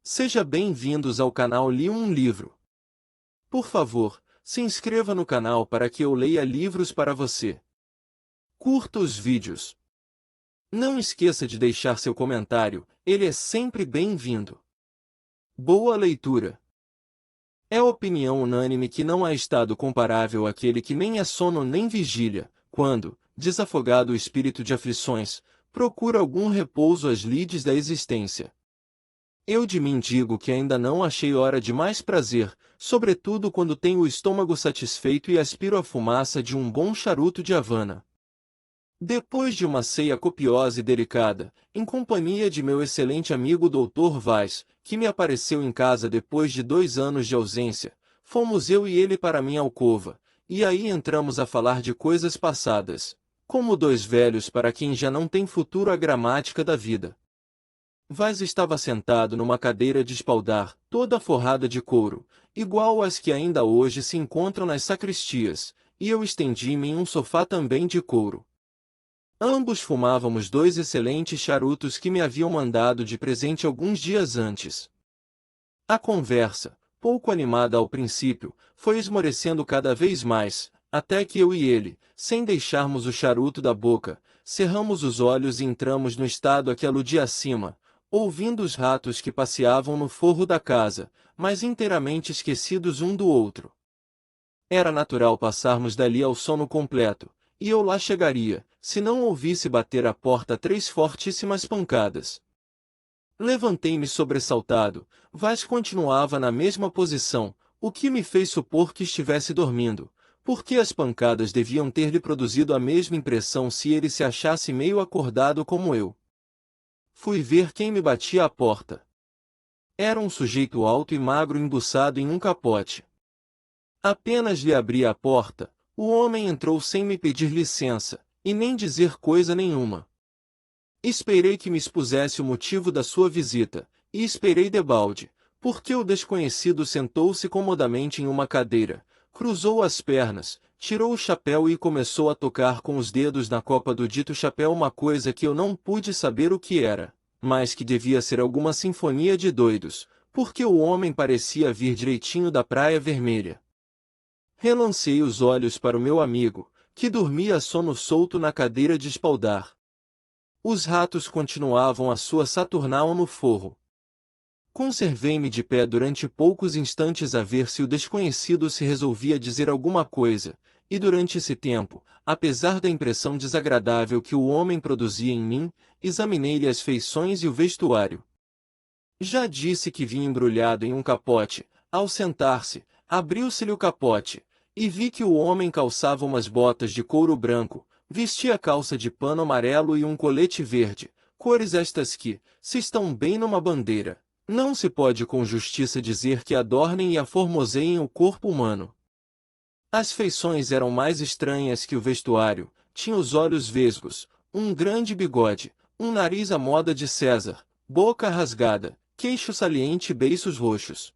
Seja bem-vindos ao canal Li um Livro. Por favor, se inscreva no canal para que eu leia livros para você. Curta os vídeos. Não esqueça de deixar seu comentário, ele é sempre bem-vindo. Boa leitura. É opinião unânime que não há estado comparável àquele que nem é sono nem vigília, quando, desafogado o espírito de aflições, procura algum repouso às lides da existência. Eu de mim digo que ainda não achei hora de mais prazer, sobretudo quando tenho o estômago satisfeito e aspiro a fumaça de um bom charuto de Havana. Depois de uma ceia copiosa e delicada, em companhia de meu excelente amigo Dr. Vaz, que me apareceu em casa depois de 2 anos de ausência, fomos eu e ele para minha alcova, e aí entramos a falar de coisas passadas, como dois velhos para quem já não tem futuro a gramática da vida. Vaz estava sentado numa cadeira de espaldar, toda forrada de couro, igual às que ainda hoje se encontram nas sacristias, e eu estendi-me em um sofá também de couro. Ambos fumávamos 2 excelentes charutos que me haviam mandado de presente alguns dias antes. A conversa, pouco animada ao princípio, foi esmorecendo cada vez mais, até que eu e ele, sem deixarmos o charuto da boca, cerramos os olhos e entramos no estado a que aludi acima, ouvindo os ratos que passeavam no forro da casa, mas inteiramente esquecidos um do outro. Era natural passarmos dali ao sono completo, e eu lá chegaria, se não ouvisse bater à porta 3 fortíssimas pancadas. Levantei-me sobressaltado, Vaz continuava na mesma posição, o que me fez supor que estivesse dormindo, porque as pancadas deviam ter-lhe produzido a mesma impressão se ele se achasse meio acordado como eu. Fui ver quem me batia à porta. Era um sujeito alto e magro embuçado em um capote. Apenas lhe abri a porta, o homem entrou sem me pedir licença, e nem dizer coisa nenhuma. Esperei que me expusesse o motivo da sua visita, e esperei debalde, porque o desconhecido sentou-se comodamente em uma cadeira, cruzou as pernas, tirou o chapéu e começou a tocar com os dedos na copa do dito chapéu uma coisa que eu não pude saber o que era, mas que devia ser alguma sinfonia de doidos, porque o homem parecia vir direitinho da Praia Vermelha. Relancei os olhos para o meu amigo, que dormia a sono solto na cadeira de espaldar. Os ratos continuavam a sua saturnal no forro. Conservei-me de pé durante poucos instantes a ver se o desconhecido se resolvia dizer alguma coisa, e durante esse tempo, apesar da impressão desagradável que o homem produzia em mim, examinei-lhe as feições e o vestuário. Já disse que vinha embrulhado em um capote. Ao sentar-se, abriu-se-lhe o capote, e vi que o homem calçava umas botas de couro branco, vestia calça de pano amarelo e um colete verde, cores estas que, se estão bem numa bandeira, não se pode com justiça dizer que adornem e aformoseiem o corpo humano. As feições eram mais estranhas que o vestuário, tinha os olhos vesgos, um grande bigode, um nariz à moda de César, boca rasgada, queixo saliente e beiços roxos.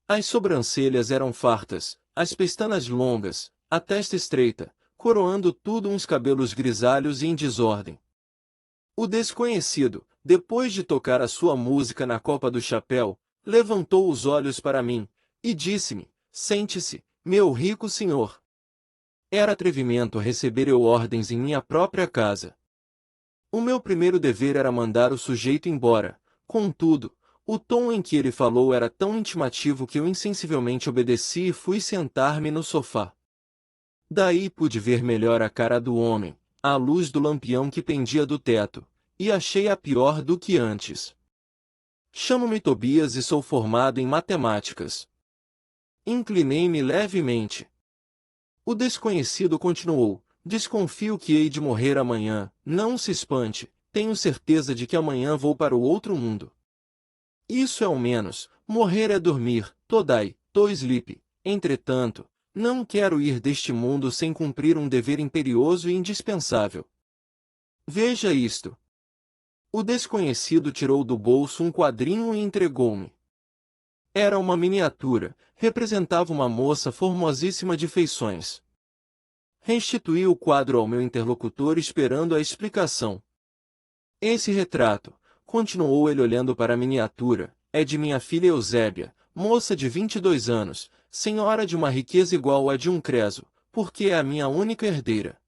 As sobrancelhas eram fartas, as pestanas longas, a testa estreita, coroando tudo uns cabelos grisalhos e em desordem. O desconhecido, depois de tocar a sua música na copa do chapéu, levantou os olhos para mim, e disse-me: "Sente-se, meu rico senhor." Era atrevimento receber eu ordens em minha própria casa. O meu primeiro dever era mandar o sujeito embora, contudo, o tom em que ele falou era tão intimativo que eu insensivelmente obedeci e fui sentar-me no sofá. Daí pude ver melhor a cara do homem, à luz do lampião que pendia do teto, e achei-a pior do que antes. Chamo-me Tobias e sou formado em matemáticas. Inclinei-me levemente. O desconhecido continuou: "Desconfio que hei de morrer amanhã, não se espante, tenho certeza de que amanhã vou para o outro mundo. Isso é o menos, morrer é dormir, todai, to sleep. Entretanto, não quero ir deste mundo sem cumprir um dever imperioso e indispensável. Veja isto." O desconhecido tirou do bolso um quadrinho e entregou-me. Era uma miniatura, representava uma moça formosíssima de feições. Restituí o quadro ao meu interlocutor esperando a explicação. "Esse retrato", continuou ele olhando para a miniatura, é de minha filha Eusébia, moça de 22 anos, senhora de uma riqueza igual à de um creso, porque é a minha única herdeira.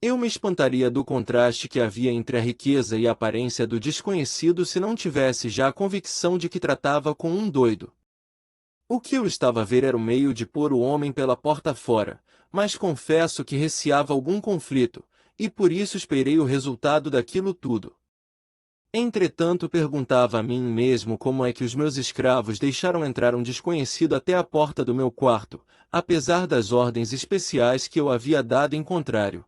Eu me espantaria do contraste que havia entre a riqueza e a aparência do desconhecido se não tivesse já a convicção de que tratava com um doido. O que eu estava a ver era o meio de pôr o homem pela porta fora, mas confesso que receava algum conflito, e por isso esperei o resultado daquilo tudo. Entretanto, perguntava a mim mesmo como é que os meus escravos deixaram entrar um desconhecido até a porta do meu quarto, apesar das ordens especiais que eu havia dado em contrário.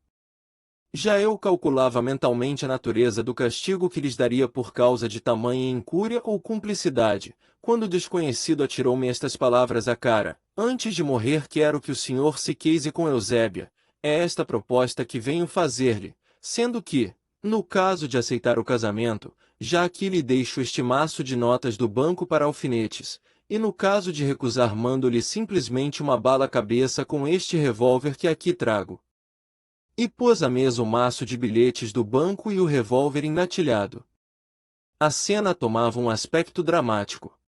Já eu calculava mentalmente a natureza do castigo que lhes daria por causa de tamanha incúria ou cumplicidade, quando o desconhecido atirou-me estas palavras à cara: antes de morrer quero que o senhor se case com Eusébia, é esta proposta que venho fazer-lhe, sendo que, no caso de aceitar o casamento, já aqui lhe deixo este maço de notas do banco para alfinetes, e no caso de recusar mando-lhe simplesmente uma bala-cabeça com este revólver que aqui trago. E pôs à mesa o maço de bilhetes do banco e o revólver engatilhado. A cena tomava um aspecto dramático.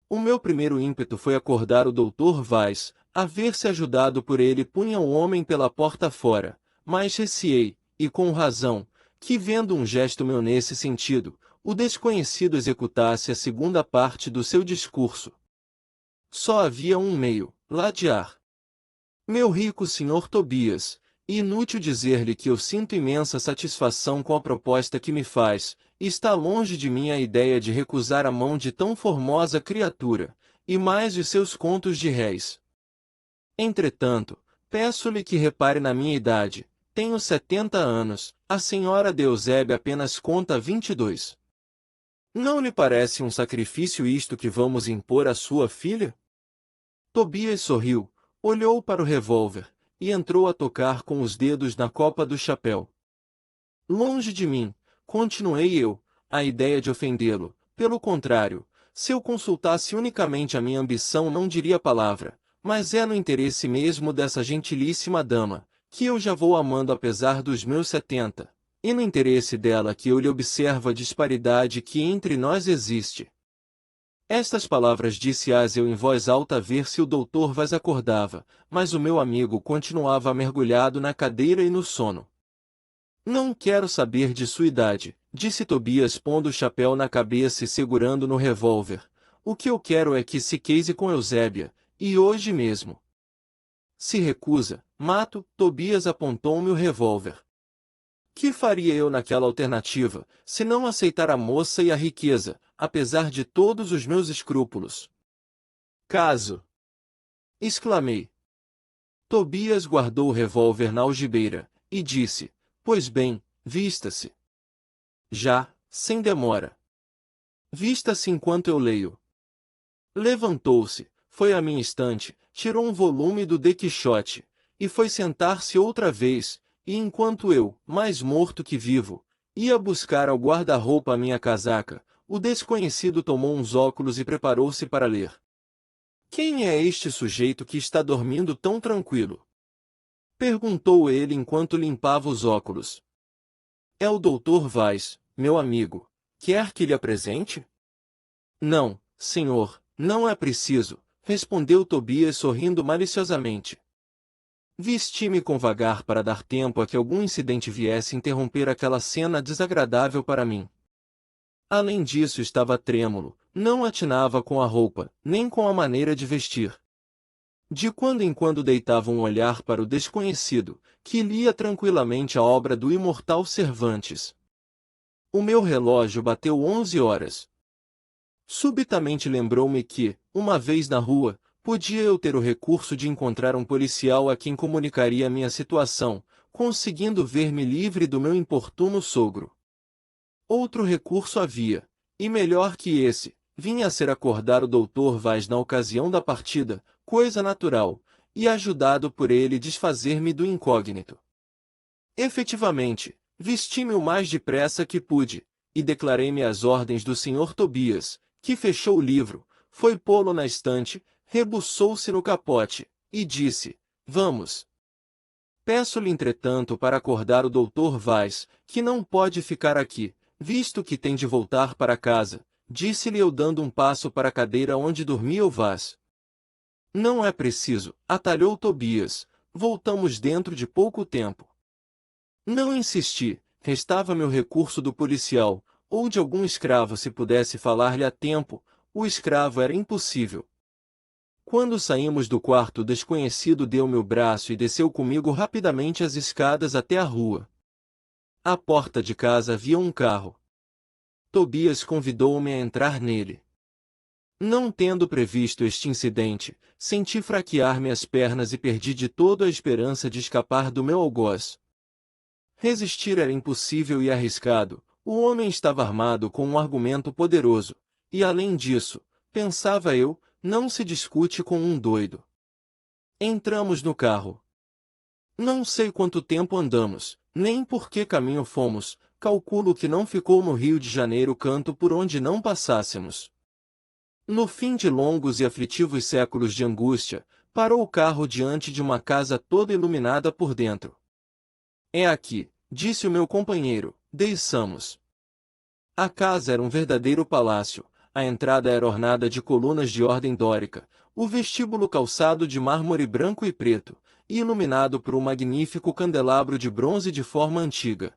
O meu primeiro ímpeto foi acordar o Dr. Weiss, a ver-se ajudado por ele punha o homem pela porta fora, mas receei, e com razão, que vendo um gesto meu nesse sentido, o desconhecido executasse a segunda parte do seu discurso. Só havia um meio, ladear. Meu rico senhor Tobias, inútil dizer-lhe que eu sinto imensa satisfação com a proposta que me faz, está longe de mim a ideia de recusar a mão de tão formosa criatura, e mais de seus contos de réis. Entretanto, peço-lhe que repare na minha idade, tenho 70 anos, a senhora de Eusébia apenas conta 22. Não lhe parece um sacrifício isto que vamos impor à sua filha? Tobias sorriu, olhou para o revólver, e entrou a tocar com os dedos na copa do chapéu. Longe de mim, continuei eu, a ideia de ofendê-lo, pelo contrário, se eu consultasse unicamente a minha ambição não diria palavra, mas é no interesse mesmo dessa gentilíssima dama, que eu já vou amando apesar dos meus 70, e no interesse dela que eu lhe observo a disparidade que entre nós existe. Estas palavras disse-as eu em voz alta a ver se o doutor Vaz acordava, mas o meu amigo continuava mergulhado na cadeira e no sono. Não quero saber de sua idade, disse Tobias pondo o chapéu na cabeça e segurando no revólver. O que eu quero é que se case com Eusébia, e hoje mesmo. Se recusa, mato, Tobias apontou-me o revólver. Que faria eu naquela alternativa, se não aceitar a moça e a riqueza, apesar de todos os meus escrúpulos? Caso! Exclamei. Tobias guardou o revólver na algibeira, e disse, pois bem, vista-se. Já, sem demora. Vista-se enquanto eu leio. Levantou-se, foi à minha estante, tirou um volume do De Quixote, e foi sentar-se outra vez, e enquanto eu, mais morto que vivo, ia buscar ao guarda-roupa a minha casaca, o desconhecido tomou uns óculos e preparou-se para ler. Quem é este sujeito que está dormindo tão tranquilo? Perguntou ele enquanto limpava os óculos. É o Dr. Weiss, meu amigo. Quer que lhe apresente? Não, senhor, não é preciso, respondeu Tobias sorrindo maliciosamente. Vesti-me com vagar para dar tempo a que algum incidente viesse interromper aquela cena desagradável para mim. Além disso estava trêmulo, não atinava com a roupa, nem com a maneira de vestir. De quando em quando deitava um olhar para o desconhecido, que lia tranquilamente a obra do imortal Cervantes. O meu relógio bateu 11 horas. Subitamente lembrou-me que, uma vez na rua, podia eu ter o recurso de encontrar um policial a quem comunicaria minha situação, conseguindo ver-me livre do meu importuno sogro. Outro recurso havia, e melhor que esse, vinha a ser acordar o Dr. Vaz na ocasião da partida, coisa natural, e ajudado por ele desfazer-me do incógnito. Efetivamente, vesti-me o mais depressa que pude, e declarei-me às ordens do Sr. Tobias, que fechou o livro, foi pô-lo na estante, rebuçou-se no capote, e disse, vamos. Peço-lhe entretanto para acordar o Dr. Weiss, que não pode ficar aqui, visto que tem de voltar para casa, disse-lhe eu dando um passo para a cadeira onde dormia o Vaz. Não é preciso, atalhou Tobias, voltamos dentro de pouco tempo. Não insisti, restava-me o recurso do policial, ou de algum escravo se pudesse falar-lhe a tempo, o escravo era impossível. Quando saímos do quarto, o desconhecido deu-me o braço e desceu comigo rapidamente as escadas até a rua. À porta de casa havia um carro. Tobias convidou-me a entrar nele. Não tendo previsto este incidente, senti fraquear-me as pernas e perdi de todo a esperança de escapar do meu algoz. Resistir era impossível e arriscado, o homem estava armado com um argumento poderoso, e além disso, pensava eu, não se discute com um doido. Entramos no carro. Não sei quanto tempo andamos, nem por que caminho fomos, calculo que não ficou no Rio de Janeiro canto por onde não passássemos. No fim de longos e aflitivos séculos de angústia, parou o carro diante de uma casa toda iluminada por dentro. É aqui, disse o meu companheiro, desçamos. A casa era um verdadeiro palácio, a entrada era ornada de colunas de ordem dórica, o vestíbulo calçado de mármore branco e preto, e iluminado por um magnífico candelabro de bronze de forma antiga.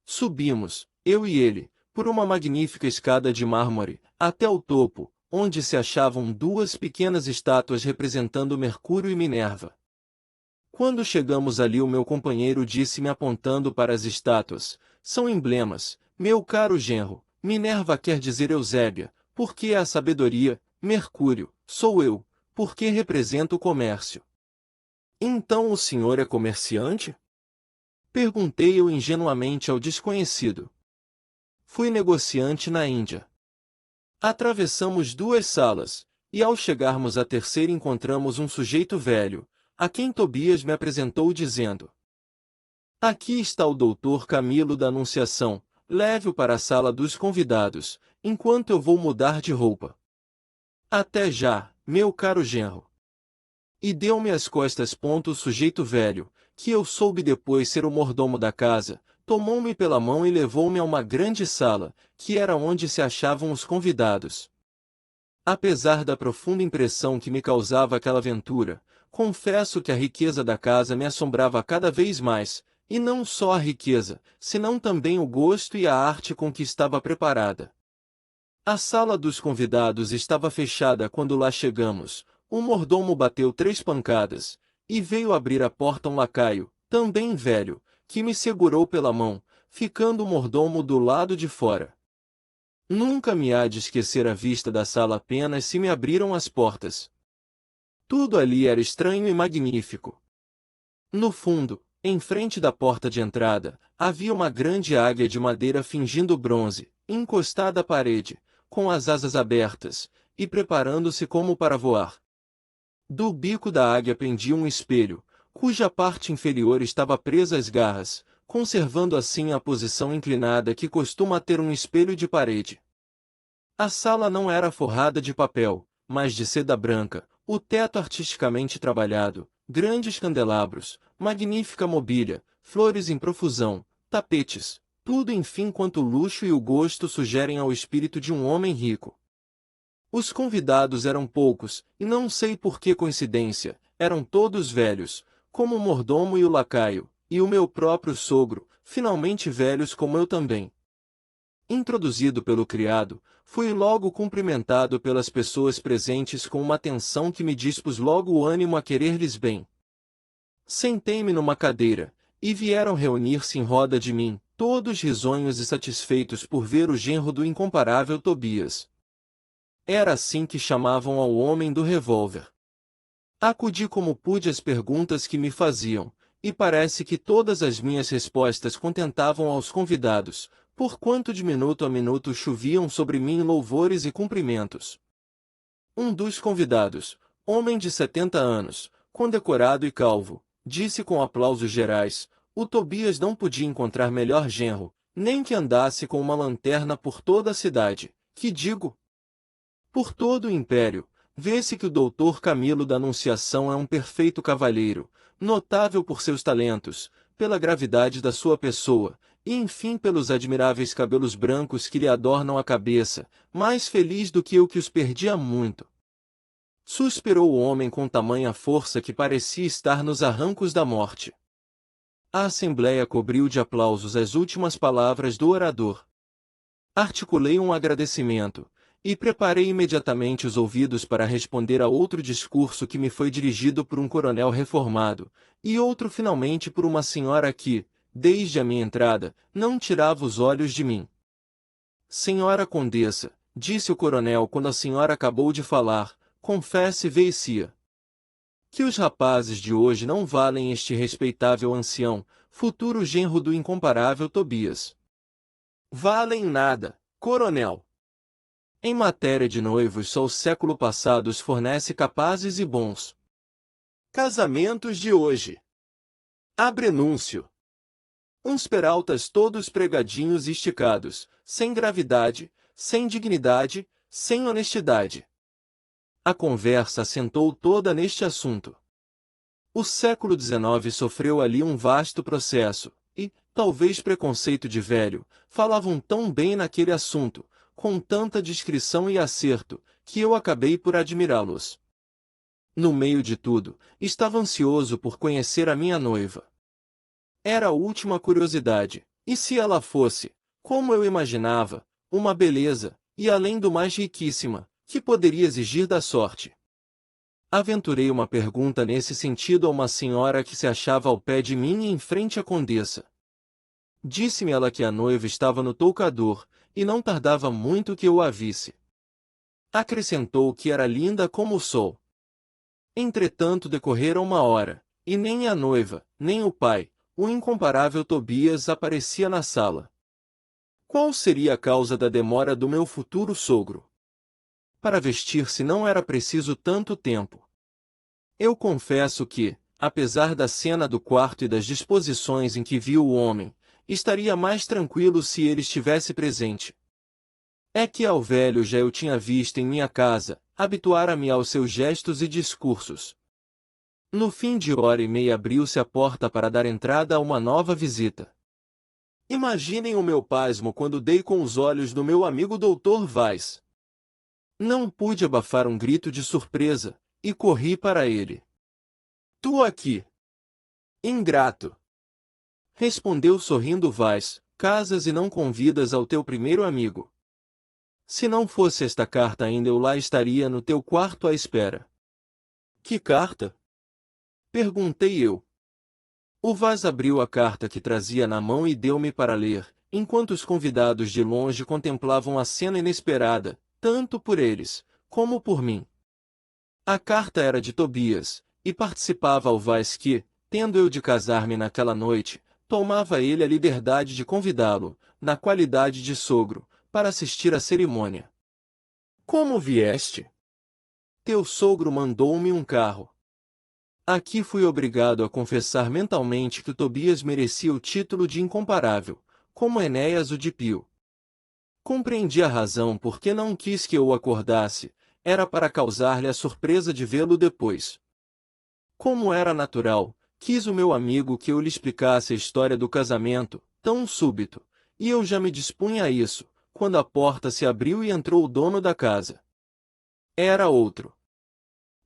Subimos, eu e ele, por uma magnífica escada de mármore, até o topo, onde se achavam duas pequenas estátuas representando Mercúrio e Minerva. Quando chegamos ali, o meu companheiro disse-me apontando para as estátuas: são emblemas, meu caro genro. Minerva quer dizer Eusébia, porque é a sabedoria, Mercúrio, sou eu, porque represento o comércio. Então o senhor é comerciante? Perguntei eu ingenuamente ao desconhecido. Fui negociante na Índia. Atravessamos duas salas, e ao chegarmos à terceira encontramos um sujeito velho, a quem Tobias me apresentou dizendo: aqui está o doutor Camilo da Anunciação, leve-o para a sala dos convidados, enquanto eu vou mudar de roupa. Até já, meu caro genro. E deu-me as costas. O sujeito velho, que eu soube depois ser o mordomo da casa, tomou-me pela mão e levou-me a uma grande sala, que era onde se achavam os convidados. Apesar da profunda impressão que me causava aquela aventura, confesso que a riqueza da casa me assombrava cada vez mais, e não só a riqueza, senão também o gosto e a arte com que estava preparada. A sala dos convidados estava fechada quando lá chegamos. O mordomo bateu 3 pancadas, e veio abrir a porta um lacaio, também velho, que me segurou pela mão, ficando o mordomo do lado de fora. Nunca me há de esquecer a vista da sala apenas se me abriram as portas. Tudo ali era estranho e magnífico. No fundo, em frente da porta de entrada, havia uma grande águia de madeira fingindo bronze, encostada à parede, com as asas abertas, e preparando-se como para voar. Do bico da águia pendia um espelho, cuja parte inferior estava presa às garras, conservando assim a posição inclinada que costuma ter um espelho de parede. A sala não era forrada de papel, mas de seda branca, o teto artisticamente trabalhado, grandes candelabros, magnífica mobília, flores em profusão, tapetes, tudo enfim quanto o luxo e o gosto sugerem ao espírito de um homem rico. Os convidados eram poucos, e não sei por que coincidência, eram todos velhos, como o mordomo e o lacaio, e o meu próprio sogro, finalmente velhos como eu também. Introduzido pelo criado, fui logo cumprimentado pelas pessoas presentes com uma atenção que me dispôs logo o ânimo a querer-lhes bem. Sentei-me numa cadeira, e vieram reunir-se em roda de mim, todos risonhos e satisfeitos por ver o genro do incomparável Tobias. Era assim que chamavam ao homem do revólver. Acudi como pude às perguntas que me faziam, e parece que todas as minhas respostas contentavam aos convidados, porquanto de minuto a minuto choviam sobre mim louvores e cumprimentos. Um dos convidados, homem de 70 anos, condecorado e calvo, disse com aplausos gerais: o Tobias não podia encontrar melhor genro, nem que andasse com uma lanterna por toda a cidade, que digo, por todo o império. Vê-se que o doutor Camilo da Anunciação é um perfeito cavalheiro, notável por seus talentos, pela gravidade da sua pessoa, e enfim pelos admiráveis cabelos brancos que lhe adornam a cabeça, mais feliz do que eu que os perdi há muito. Suspirou o homem com tamanha força que parecia estar nos arrancos da morte. A assembleia cobriu de aplausos as últimas palavras do orador. Articulei um agradecimento, e preparei imediatamente os ouvidos para responder a outro discurso que me foi dirigido por um coronel reformado, e outro finalmente por uma senhora que, desde a minha entrada, não tirava os olhos de mim. Senhora Condessa, disse o coronel quando a senhora acabou de falar, confesse-se que os rapazes de hoje não valem este respeitável ancião, futuro genro do incomparável Tobias. Valem nada, coronel. Em matéria de noivos só o século passado os fornece capazes e bons. Casamentos de hoje. Abrenúncio. Uns peraltas todos pregadinhos e esticados, sem gravidade, sem dignidade, sem honestidade. A conversa assentou toda neste assunto. O século XIX sofreu ali um vasto processo, e, talvez preconceito de velho, falavam tão bem naquele assunto, com tanta discrição e acerto, que eu acabei por admirá-los. No meio de tudo, estava ansioso por conhecer a minha noiva. Era a última curiosidade, e se ela fosse, como eu imaginava, uma beleza, e além do mais riquíssima, que poderia exigir da sorte? Aventurei uma pergunta nesse sentido a uma senhora que se achava ao pé de mim e em frente à condessa. Disse-me ela que a noiva estava no toucador, e não tardava muito que eu a visse. Acrescentou que era linda como o sol. Entretanto decorrera uma hora, e nem a noiva, nem o pai, o incomparável Tobias aparecia na sala. Qual seria a causa da demora do meu futuro sogro? Para vestir-se não era preciso tanto tempo. Eu confesso que, apesar da cena do quarto e das disposições em que vi o homem, estaria mais tranquilo se ele estivesse presente. É que ao velho já eu tinha visto em minha casa, habituara-me aos seus gestos e discursos. No fim de hora e meia abriu-se a porta para dar entrada a uma nova visita. Imaginem o meu pasmo quando dei com os olhos do meu amigo Dr. Weiss. Não pude abafar um grito de surpresa, e corri para ele. Tu aqui! Ingrato! Respondeu sorrindo Weiss, casas e não convidas ao teu primeiro amigo. Se não fosse esta carta ainda eu lá estaria no teu quarto à espera. Que carta? Perguntei eu. O Vaz abriu a carta que trazia na mão e deu-me para ler, enquanto os convidados de longe contemplavam a cena inesperada, tanto por eles, como por mim. A carta era de Tobias, e participava ao Vaz que, tendo eu de casar-me naquela noite, tomava ele a liberdade de convidá-lo, na qualidade de sogro, para assistir à cerimônia. Como vieste? Teu sogro mandou-me um carro. Aqui fui obrigado a confessar mentalmente que o Tobias merecia o título de incomparável, como Enéas o de Pio. Compreendi a razão por que não quis que eu o acordasse, era para causar-lhe a surpresa de vê-lo depois. Como era natural, quis o meu amigo que eu lhe explicasse a história do casamento, tão súbito, e eu já me dispunha a isso, quando a porta se abriu e entrou o dono da casa. Era outro.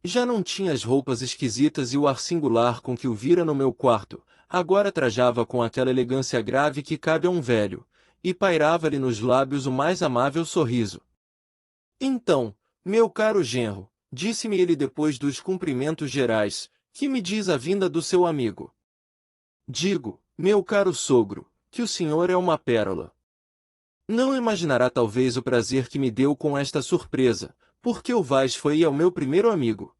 Já não tinha as roupas esquisitas e o ar singular com que o vira no meu quarto, agora trajava com aquela elegância grave que cabe a um velho, e pairava-lhe nos lábios o mais amável sorriso. Então, meu caro genro, disse-me ele depois dos cumprimentos gerais, que me diz a vinda do seu amigo? Digo, meu caro sogro, que o senhor é uma pérola. Não imaginará talvez o prazer que me deu com esta surpresa, porque o Vaz foi ao meu primeiro amigo.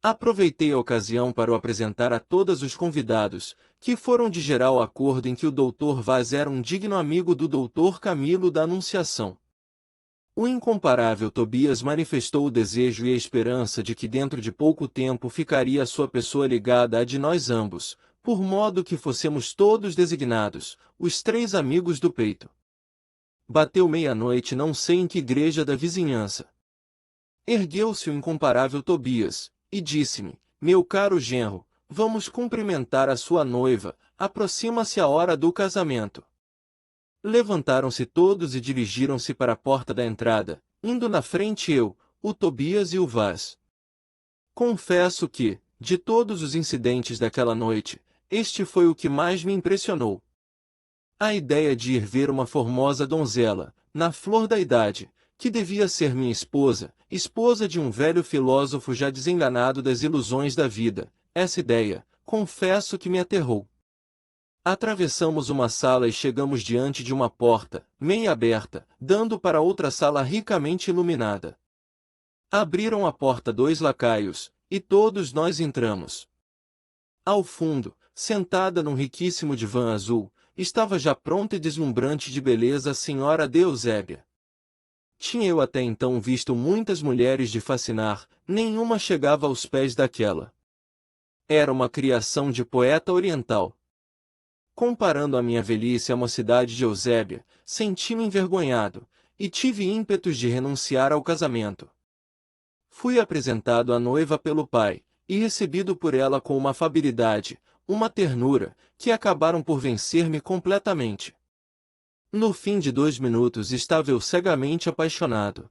Aproveitei a ocasião para o apresentar a todos os convidados, que foram de geral acordo em que o Dr. Vaz era um digno amigo do Dr. Camilo da Anunciação. O incomparável Tobias manifestou o desejo e a esperança de que dentro de pouco tempo ficaria a sua pessoa ligada à de nós ambos, por modo que fossemos todos designados, os três amigos do peito. Bateu meia-noite não sei em que igreja da vizinhança. Ergueu-se o incomparável Tobias, e disse-me, meu caro genro, vamos cumprimentar a sua noiva, aproxima-se a hora do casamento. Levantaram-se todos e dirigiram-se para a porta da entrada, indo na frente eu, o Tobias e o Vaz. Confesso que, de todos os incidentes daquela noite, este foi o que mais me impressionou. A ideia de ir ver uma formosa donzela, na flor da idade, que devia ser minha esposa, esposa de um velho filósofo já desenganado das ilusões da vida, essa ideia, confesso que me aterrou. Atravessamos uma sala e chegamos diante de uma porta, meia aberta, dando para outra sala ricamente iluminada. Abriram a porta dois lacaios, e todos nós entramos. Ao fundo, sentada num riquíssimo divã azul, estava já pronta e deslumbrante de beleza a senhora de Eusébia. Tinha eu até então visto muitas mulheres de fascinar, nenhuma chegava aos pés daquela. Era uma criação de poeta oriental. Comparando a minha velhice à mocidade de Eusébia, senti-me envergonhado, e tive ímpetos de renunciar ao casamento. Fui apresentado à noiva pelo pai, e recebido por ela com uma afabilidade, uma ternura, que acabaram por vencer-me completamente. No fim de 2 minutos estava eu cegamente apaixonado.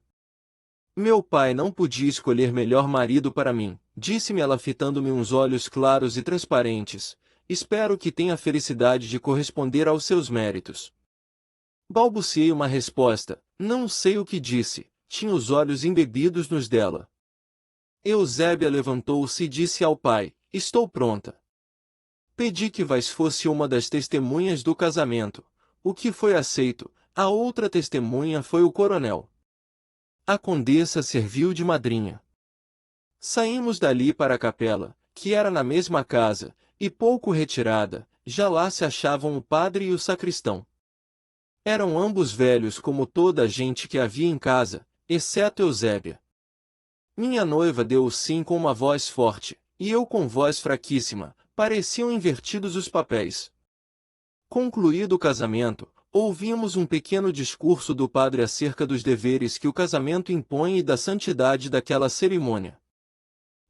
Meu pai não podia escolher melhor marido para mim, disse-me ela fitando-me uns olhos claros e transparentes. Espero que tenha a felicidade de corresponder aos seus méritos. Balbuciei uma resposta, não sei o que disse, tinha os olhos embebidos nos dela. Eusébia levantou-se e disse ao pai, estou pronta. Pedi que Vaz fosse uma das testemunhas do casamento, o que foi aceito, a outra testemunha foi o coronel. A condessa serviu de madrinha. Saímos dali para a capela, que era na mesma casa, e pouco retirada, já lá se achavam o padre e o sacristão. Eram ambos velhos como toda a gente que havia em casa, exceto Eusébia. Minha noiva deu o sim com uma voz forte, e eu com voz fraquíssima, pareciam invertidos os papéis. Concluído o casamento, ouvimos um pequeno discurso do padre acerca dos deveres que o casamento impõe e da santidade daquela cerimônia.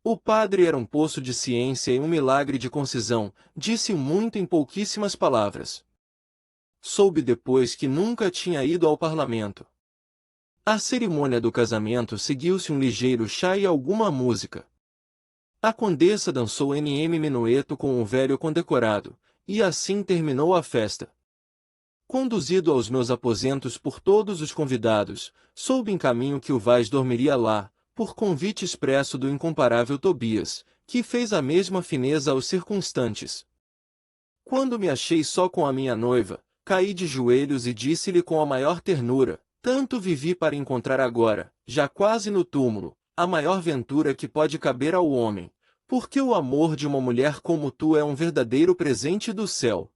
O padre era um poço de ciência e um milagre de concisão, disse muito em pouquíssimas palavras. Soube depois que nunca tinha ido ao parlamento. A cerimônia do casamento seguiu-se um ligeiro chá e alguma música. A condessa dançou minueto com o velho condecorado, e assim terminou a festa. Conduzido aos meus aposentos por todos os convidados, soube em caminho que o Vaz dormiria lá, por convite expresso do incomparável Tobias, que fez a mesma fineza aos circunstantes. Quando me achei só com a minha noiva, caí de joelhos e disse-lhe com a maior ternura, tanto vivi para encontrar agora, já quase no túmulo, a maior ventura que pode caber ao homem, porque o amor de uma mulher como tu é um verdadeiro presente do céu.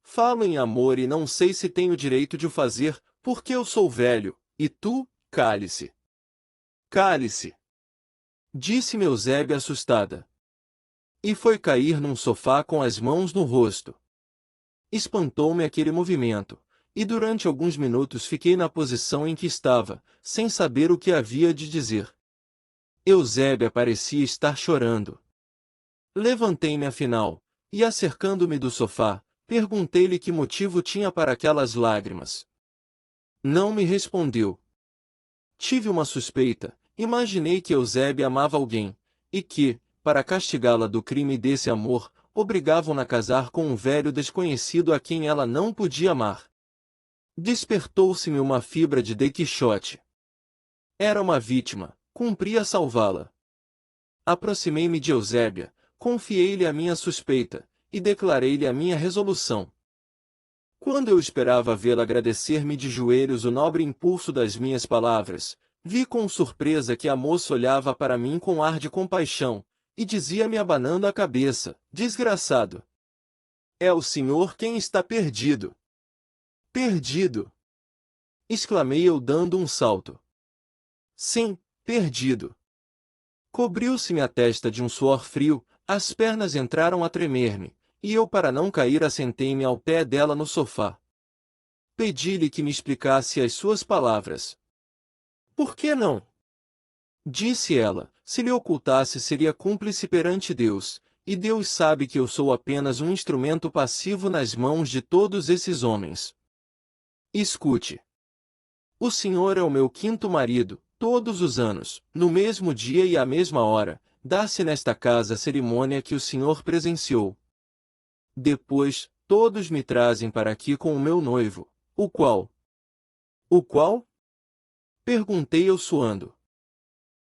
Falo em amor e não sei se tenho direito de o fazer, porque eu sou velho, e tu, cale-se. Cale-se! Disse-me Eusébia assustada. E foi cair num sofá com as mãos no rosto. Espantou-me aquele movimento, e durante alguns minutos fiquei na posição em que estava, sem saber o que havia de dizer. Eusébia parecia estar chorando. Levantei-me afinal, e acercando-me do sofá, perguntei-lhe que motivo tinha para aquelas lágrimas. Não me respondeu. Tive uma suspeita, imaginei que Eusébia amava alguém, e que, para castigá-la do crime desse amor, obrigavam-na a casar com um velho desconhecido a quem ela não podia amar. Despertou-se-me uma fibra de Dom Quixote. Era uma vítima, cumpria salvá-la. Aproximei-me de Eusébia, confiei-lhe a minha suspeita, e declarei-lhe a minha resolução. Quando eu esperava vê-la agradecer-me de joelhos o nobre impulso das minhas palavras, vi com surpresa que a moça olhava para mim com ar de compaixão, e dizia-me abanando a cabeça, desgraçado. É o senhor quem está perdido. Perdido! Exclamei eu dando um salto. Sim, perdido. Cobriu-se-me a testa de um suor frio, as pernas entraram a tremer-me, e eu para não cair assentei-me ao pé dela no sofá. Pedi-lhe que me explicasse as suas palavras. Por que não? Disse ela, se lhe ocultasse seria cúmplice perante Deus, e Deus sabe que eu sou apenas um instrumento passivo nas mãos de todos esses homens. Escute. O senhor é o meu quinto marido. Todos os anos, no mesmo dia e à mesma hora, dá-se nesta casa a cerimônia que o senhor presenciou. Depois, todos me trazem para aqui com o meu noivo. O qual? O qual? Perguntei eu suando.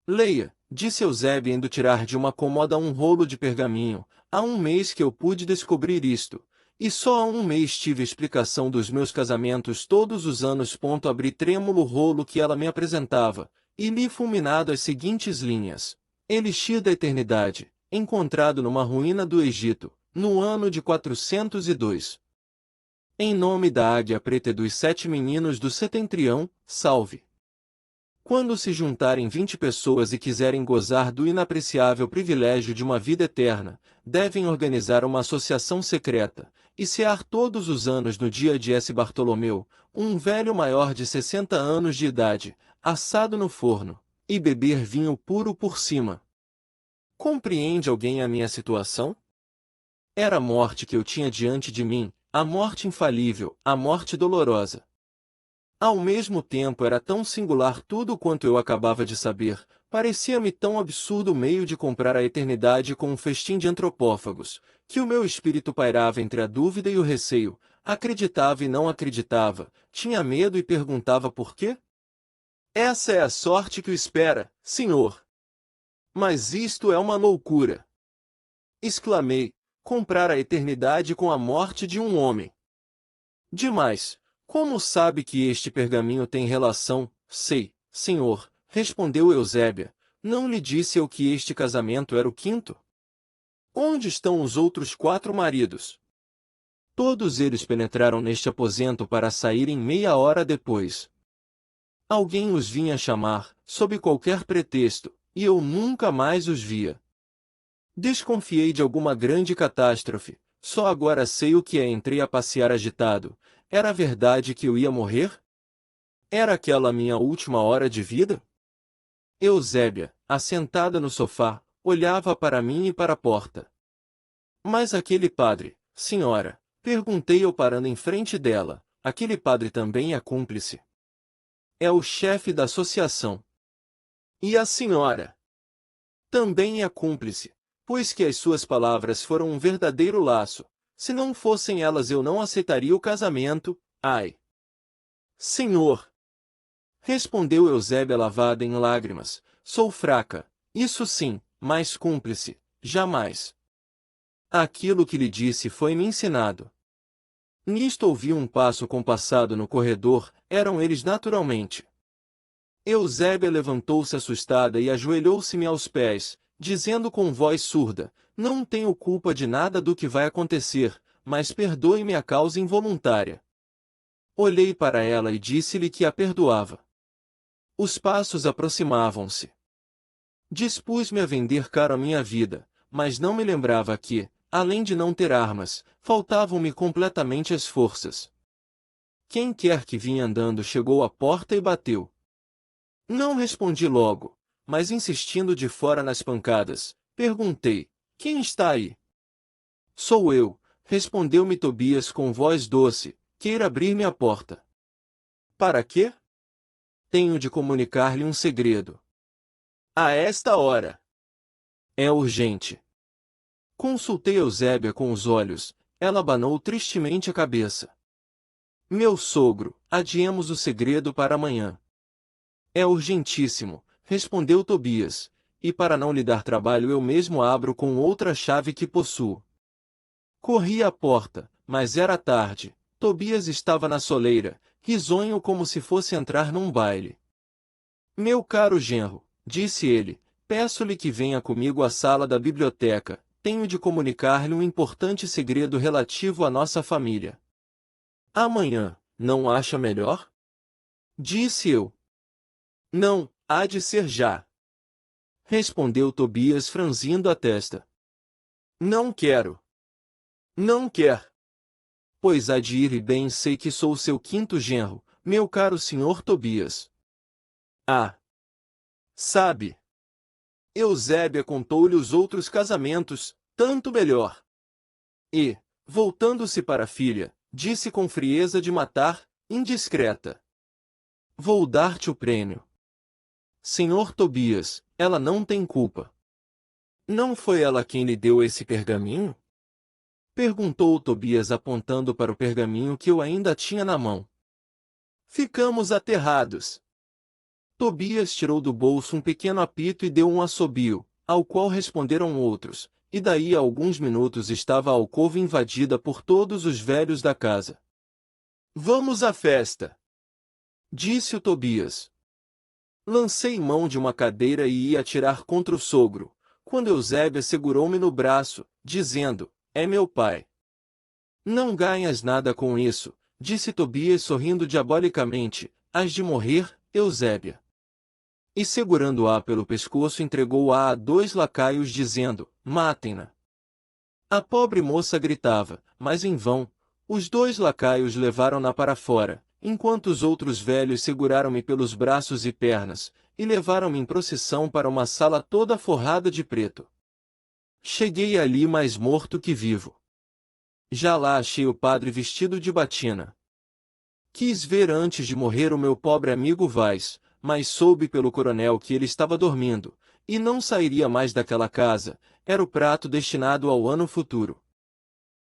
Leia, disse Eusébio indo tirar de uma cômoda um rolo de pergaminho. Há um mês que eu pude descobrir isto. E só há um mês tive explicação dos meus casamentos todos os anos. Abri trêmulo o rolo que ela me apresentava, e li fulminado as seguintes linhas. Elixir da eternidade, encontrado numa ruína do Egito, no ano de 402. Em nome da águia preta e dos 7 meninos do setentrião, salve. Quando se juntarem 20 pessoas e quiserem gozar do inapreciável privilégio de uma vida eterna, devem organizar uma associação secreta, e cear todos os anos no dia de S. Bartolomeu, um velho maior de 60 anos de idade, assado no forno, e beber vinho puro por cima. Compreende alguém a minha situação? Era a morte que eu tinha diante de mim, a morte infalível, a morte dolorosa. Ao mesmo tempo era tão singular tudo quanto eu acabava de saber, parecia-me tão absurdo o meio de comprar a eternidade com um festim de antropófagos, que o meu espírito pairava entre a dúvida e o receio, acreditava e não acreditava, tinha medo e perguntava por quê? Essa é a sorte que o espera, senhor. Mas isto é uma loucura! Exclamei, comprar a eternidade com a morte de um homem. Demais! Como sabe que este pergaminho tem relação? Sei, senhor, respondeu Eusébia. Não lhe disse eu que este casamento era o quinto? Onde estão os outros 4 maridos? Todos eles penetraram neste aposento para saírem meia hora depois. Alguém os vinha chamar, sob qualquer pretexto, e eu nunca mais os via. Desconfiei de alguma grande catástrofe, só agora sei o que é. Entrei a passear agitado. Era verdade que eu ia morrer? Era aquela a minha última hora de vida? Eusébia, assentada no sofá, olhava para mim e para a porta. Mas aquele padre, senhora, perguntei eu parando em frente dela, aquele padre também é cúmplice? É o chefe da associação. E a senhora? Também é cúmplice, pois que as suas palavras foram um verdadeiro laço. Se não fossem elas eu não aceitaria o casamento, ai! Senhor! Respondeu Eusébia lavada em lágrimas, sou fraca, isso sim, mas cúmplice, jamais. Aquilo que lhe disse foi-me ensinado. Nisto ouvi um passo compassado no corredor, eram eles naturalmente. Eusébia levantou-se assustada e ajoelhou-se-me aos pés, dizendo com voz surda, não tenho culpa de nada do que vai acontecer, mas perdoe-me a causa involuntária. Olhei para ela e disse-lhe que a perdoava. Os passos aproximavam-se. Dispus-me a vender caro a minha vida, mas não me lembrava que, além de não ter armas, faltavam-me completamente as forças. Quem quer que vinha andando chegou à porta e bateu. Não respondi logo, mas insistindo de fora nas pancadas, perguntei, quem está aí? Sou eu, respondeu-me Tobias com voz doce, queira abrir-me a porta. Para quê? Tenho de comunicar-lhe um segredo. A esta hora. É urgente. Consultei Eusébia com os olhos, ela abanou tristemente a cabeça. Meu sogro, adiemos o segredo para amanhã. É urgentíssimo, respondeu Tobias, e para não lhe dar trabalho eu mesmo abro com outra chave que possuo. Corri à porta, mas era tarde, Tobias estava na soleira, risonho como se fosse entrar num baile. Meu caro genro, disse ele, peço-lhe que venha comigo à sala da biblioteca, tenho de comunicar-lhe um importante segredo relativo à nossa família. Amanhã, não acha melhor? Disse eu. Não, há de ser já. Respondeu Tobias franzindo a testa. Não quero. Não quer. Pois há de ir e bem sei que sou seu quinto genro, meu caro senhor Tobias. Ah! Sabe? Eusébia contou-lhe os outros casamentos, tanto melhor. E, voltando-se para a filha, disse com frieza de matar, Indiscreta. Vou dar-te o prêmio. Senhor Tobias, ela não tem culpa. Não foi ela quem lhe deu esse pergaminho? Perguntou Tobias apontando para o pergaminho que eu ainda tinha na mão. Ficamos aterrados. Tobias tirou do bolso um pequeno apito e deu um assobio, ao qual responderam outros, e daí a alguns minutos estava a alcova invadida por todos os velhos da casa. Vamos à festa! Disse o Tobias. Lancei mão de uma cadeira e ia atirar contra o sogro, quando Eusébia segurou-me no braço, dizendo, é meu pai. Não ganhas nada com isso, disse Tobias sorrindo diabolicamente, hás de morrer, Eusébia. E segurando-a pelo pescoço entregou-a a 2 lacaios dizendo, matem-na. A pobre moça gritava, mas em vão. Os 2 lacaios levaram-na para fora, enquanto os outros velhos seguraram-me pelos braços e pernas, e levaram-me em procissão para uma sala toda forrada de preto. Cheguei ali mais morto que vivo. Já lá achei o padre vestido de batina. Quis ver antes de morrer o meu pobre amigo Vaz, mas soube pelo coronel que ele estava dormindo, e não sairia mais daquela casa, era o prato destinado ao ano futuro.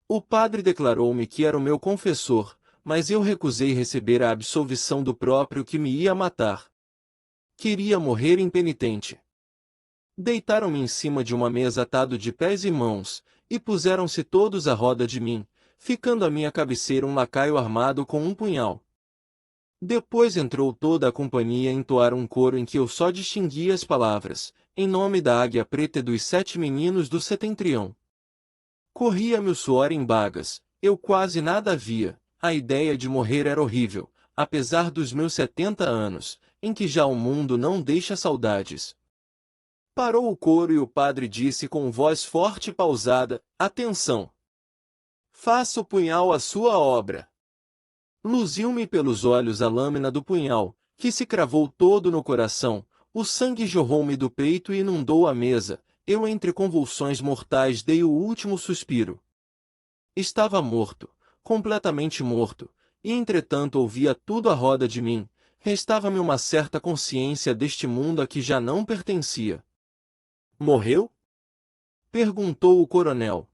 O padre declarou-me que era o meu confessor, mas eu recusei receber a absolvição do próprio que me ia matar. Queria morrer impenitente. Deitaram-me em cima de uma mesa atado de pés e mãos, e puseram-se todos à roda de mim, ficando à minha cabeceira um lacaio armado com um punhal. Depois entrou toda a companhia a entoar um coro em que eu só distinguia as palavras, em nome da águia preta e dos 7 meninos do setentrião. Corria-me o suor em bagas, eu quase nada via, a ideia de morrer era horrível, apesar dos meus 70 anos, em que já o mundo não deixa saudades. Parou o coro e o padre disse com voz forte e pausada, atenção! Faça o punhal a sua obra. Luziu-me pelos olhos a lâmina do punhal, que se cravou todo no coração, o sangue jorrou-me do peito e inundou a mesa, eu entre convulsões mortais dei o último suspiro. Estava morto, completamente morto, e entretanto ouvia tudo à roda de mim, restava-me uma certa consciência deste mundo a que já não pertencia. Morreu? Perguntou o coronel.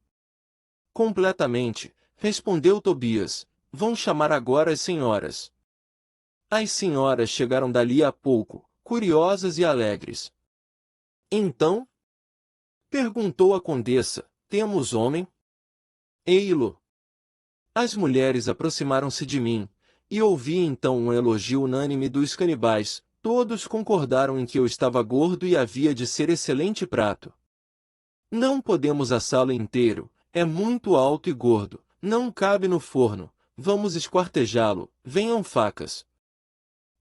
Completamente, respondeu Tobias. Vão chamar agora as senhoras. As senhoras chegaram dali a pouco, curiosas e alegres. Então? Perguntou a condessa, temos homem? Ei-lo. As mulheres aproximaram-se de mim, e ouvi então um elogio unânime dos canibais, todos concordaram em que eu estava gordo e havia de ser excelente prato. Não podemos assá-lo inteiro, é muito alto e gordo, não cabe no forno, vamos esquartejá-lo, venham facas.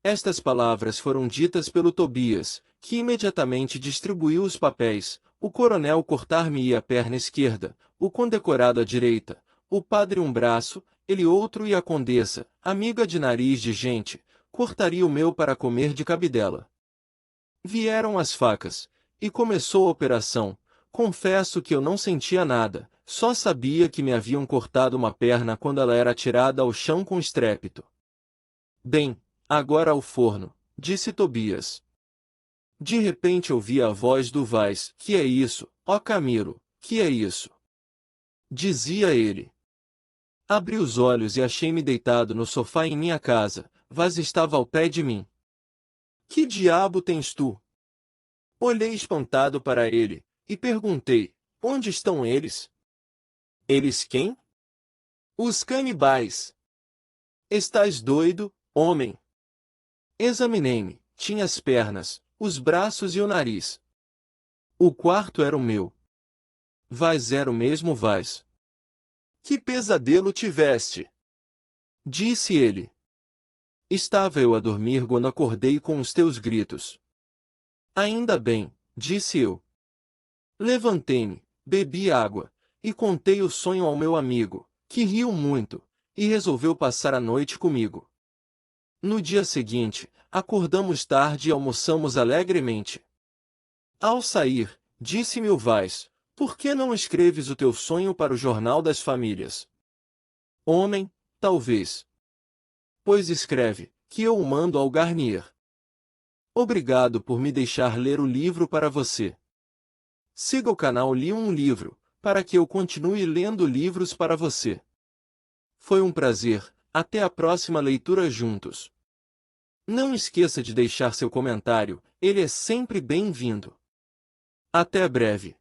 Estas palavras foram ditas pelo Tobias, que imediatamente distribuiu os papéis, o coronel cortar-me-ia a perna esquerda, o condecorado a direita, o padre um braço, ele outro e a condessa, amiga de nariz de gente, cortaria o meu para comer de cabidela. Vieram as facas, e começou a operação. Confesso que eu não sentia nada, só sabia que me haviam cortado uma perna quando ela era atirada ao chão com estrépito. Bem, agora ao forno, disse Tobias. De repente ouvi a voz do Vaz, que é isso, ó Camilo, que é isso? Dizia ele. Abri os olhos e achei-me deitado no sofá em minha casa, Vaz estava ao pé de mim. Que diabo tens tu? Olhei espantado para ele, e perguntei, onde estão eles? Eles quem? Os canibais. Estás doido, homem? Examinei-me, tinha as pernas, os braços e o nariz. O quarto era o meu. Vaz era o mesmo Vaz. Que pesadelo tiveste? Disse ele. Estava eu a dormir quando acordei com os teus gritos. Ainda bem, disse eu. Levantei-me, bebi água, e contei o sonho ao meu amigo, que riu muito, e resolveu passar a noite comigo. No dia seguinte, acordamos tarde e almoçamos alegremente. Ao sair, disse-me o Vaz, por que não escreves o teu sonho para o Jornal das Famílias? Homem, talvez. depois escreve, que eu o mando ao Garnier. Obrigado por me deixar ler o livro para você. Siga o canal Li um Livro, para que eu continue lendo livros para você. Foi um prazer, até a próxima leitura juntos. Não esqueça de deixar seu comentário, ele é sempre bem-vindo. Até breve.